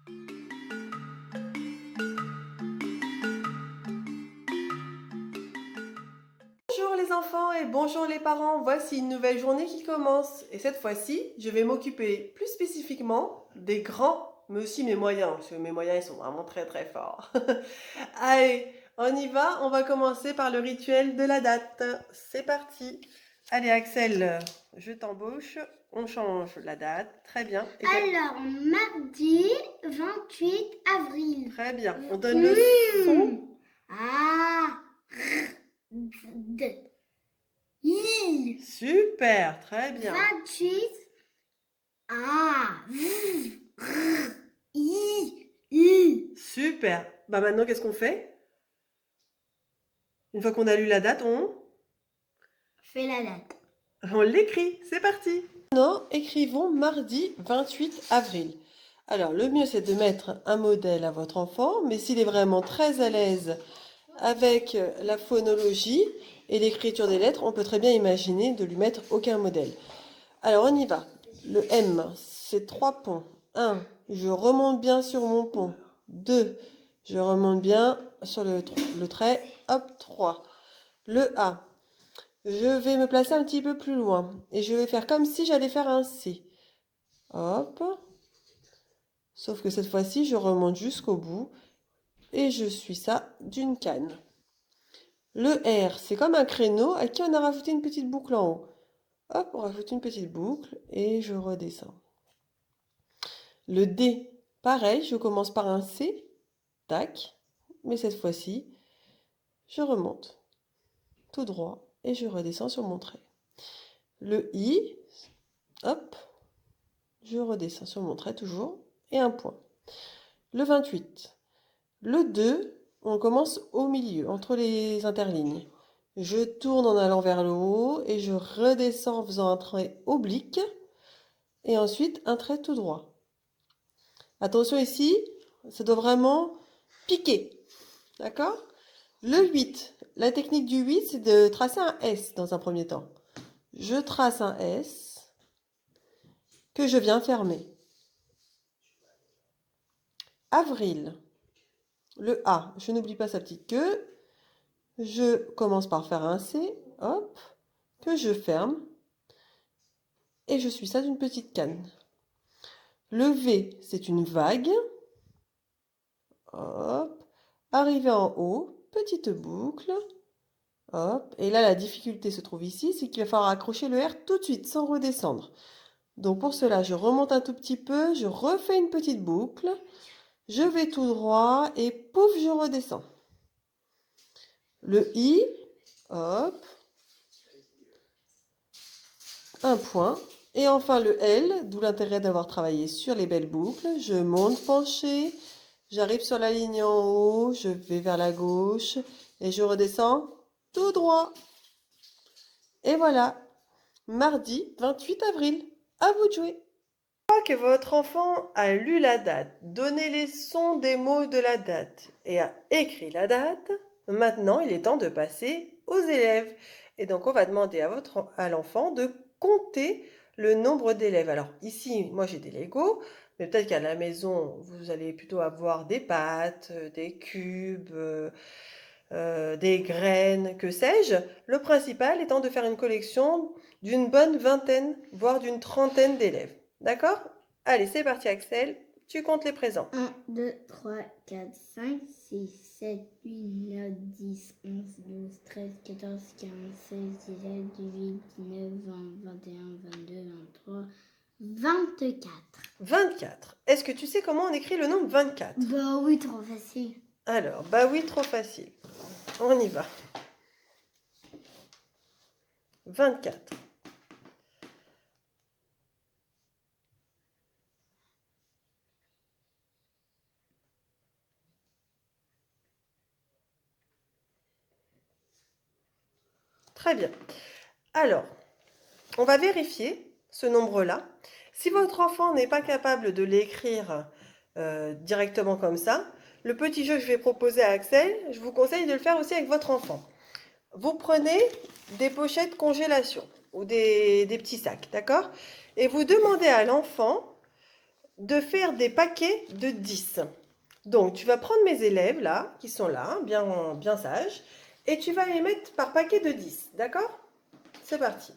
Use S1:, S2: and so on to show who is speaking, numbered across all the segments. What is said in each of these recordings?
S1: Bonjour les enfants et bonjour les parents, voici une nouvelle journée qui commence. Et cette fois-ci, je vais m'occuper plus spécifiquement des grands, mais aussi mes moyens, parce que mes moyens ils sont vraiment très très forts. Allez, on y va, on va commencer par le rituel de la date. C'est parti. Allez Axel, je t'embauche, on change la date, très bien.
S2: Alors, mardi 28 avril.
S1: Très bien, on donne le son.
S2: Ah, d, I.
S1: Super, très bien.
S2: 28 A, I, U.
S1: Super. Bah maintenant, qu'est-ce qu'on fait? Une fois qu'on a lu la date,
S2: Fais la date.
S1: on l'écrit. C'est parti. Maintenant, écrivons mardi 28 avril. Alors, le mieux, c'est de mettre un modèle à votre enfant, mais s'il est vraiment très à l'aise avec la phonologie et l'écriture des lettres, on peut très bien imaginer de lui mettre aucun modèle. Alors, on y va. Le M, c'est 3 ponts. 1, je remonte bien sur mon pont. 2, je remonte bien sur le trait. Hop, 3. Le A, je vais me placer un petit peu plus loin et je vais faire comme si j'allais faire un C. Hop. Sauf que cette fois-ci, je remonte jusqu'au bout et je suis ça d'une canne. Le R, c'est comme un créneau à qui on a rajouté une petite boucle en haut. Hop, on rajoute une petite boucle et je redescends. Le D, pareil, je commence par un C, tac, mais cette fois-ci, je remonte tout droit et je redescends sur mon trait. Le I, hop, je redescends sur mon trait toujours et un point. Le 28. Le 2, on commence au milieu, entre les interlignes. Je tourne en allant vers le haut et je redescends en faisant un trait oblique et ensuite un trait tout droit. Attention ici, ça doit vraiment piquer. D'accord? Le 8. La technique du 8, c'est de tracer un S dans un premier temps. Je trace un S que je viens fermer. Avril. Le A, je n'oublie pas sa petite queue. Je commence par faire un C, hop, que je ferme. Et je suis ça d'une petite canne. Le V, c'est une vague. Hop. Arrivé en haut, petite boucle. Hop. Et là, la difficulté se trouve ici, c'est qu'il va falloir accrocher le R tout de suite, sans redescendre. Donc pour cela, je remonte un tout petit peu, je refais une petite boucle. Je vais tout droit et pouf, je redescends. Le I, hop. Un point. Et enfin le L, d'où l'intérêt d'avoir travaillé sur les belles boucles. Je monte penché, j'arrive sur la ligne en haut, je vais vers la gauche et je redescends tout droit. Et voilà, mardi 28 avril, à vous de jouer. Une fois que votre enfant a lu la date, donné les sons des mots de la date et a écrit la date, maintenant il est temps de passer aux élèves. Et donc on va demander à l'enfant de compter le nombre d'élèves. Alors ici, moi j'ai des Legos, mais peut-être qu'à la maison, vous allez plutôt avoir des pâtes, des cubes, des graines, que sais-je. Le principal étant de faire une collection d'une bonne vingtaine, voire d'une trentaine d'élèves. D'accord? Allez, c'est parti Axel, tu comptes les présents.
S2: 1, 2, 3, 4, 5, 6, 7, 8, 9, 10, 11, 12, 13, 14, 15, 16, 17, 18, 19, 20, 21, 22, 23, 24.
S1: 24. Est-ce que tu sais comment on écrit le nombre 24?
S2: Bah oui, trop facile.
S1: Alors, bah oui, trop facile. On y va. 24. Très bien. Alors, on va vérifier ce nombre-là. Si votre enfant n'est pas capable de l'écrire directement comme ça, le petit jeu que je vais proposer à Axel, je vous conseille de le faire aussi avec votre enfant. Vous prenez des pochettes congélation ou des petits sacs, d'accord? Et vous demandez à l'enfant de faire des paquets de 10. Donc, tu vas prendre mes élèves, là, qui sont là, bien sages, et tu vas les mettre par paquet de 10, d'accord? C'est parti.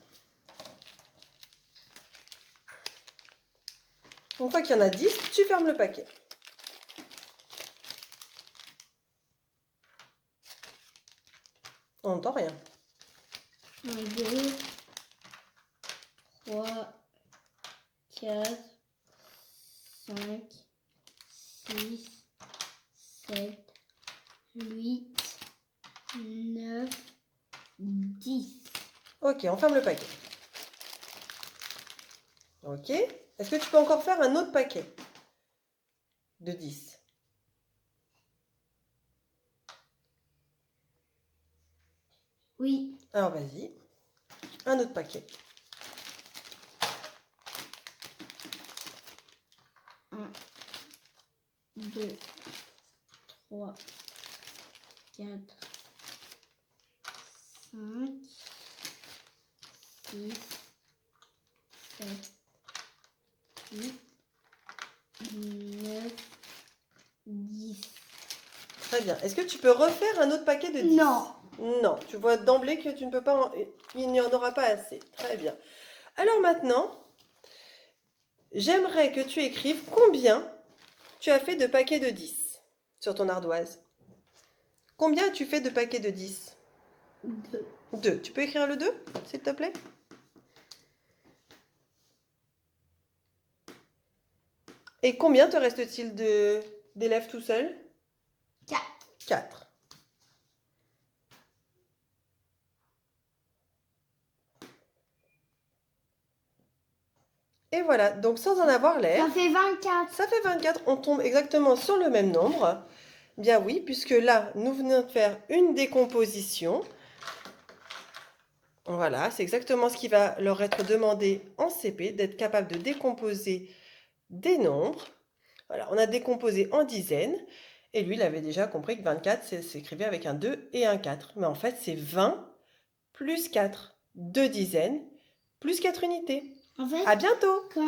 S1: Une fois qu'il y en a 10, tu fermes le paquet. On n'entend rien.
S2: 1, 2, 3, 4, 5, 6, 7, 8, 9, 10.
S1: Ok, on ferme le paquet. Ok. Est-ce que tu peux encore faire un autre paquet de 10?
S2: Oui.
S1: Alors, vas-y. Un autre paquet.
S2: 1, 2, 3, 4, 5, 6, 7, 8, 9, 10.
S1: Très bien. Est-ce que tu peux refaire un autre paquet de 10?
S2: Non.
S1: Non, tu vois d'emblée que tu ne peux pas, il n'y en aura pas assez. Très bien. Alors maintenant, j'aimerais que tu écrives combien tu as fait de paquets de 10 sur ton ardoise. Combien tu fais de paquets de 10?
S2: 2.
S1: 2. Tu peux écrire le 2, s'il te plaît? Et combien te reste-t-il d'élèves tout seul?
S2: 4.
S1: 4. Et voilà, donc sans en avoir l'air,
S2: Ça fait 24.
S1: ça fait 24. On tombe exactement sur le même nombre. Bien oui, puisque là, nous venons de faire une décomposition. Voilà, c'est exactement ce qui va leur être demandé en CP, d'être capable de décomposer des nombres. Voilà, on a décomposé en dizaines. Et lui, il avait déjà compris que 24, s'écrivait avec un 2 et un 4. Mais en fait, c'est 20 plus 4. 2 dizaines plus 4 unités.
S2: En fait,
S1: À bientôt!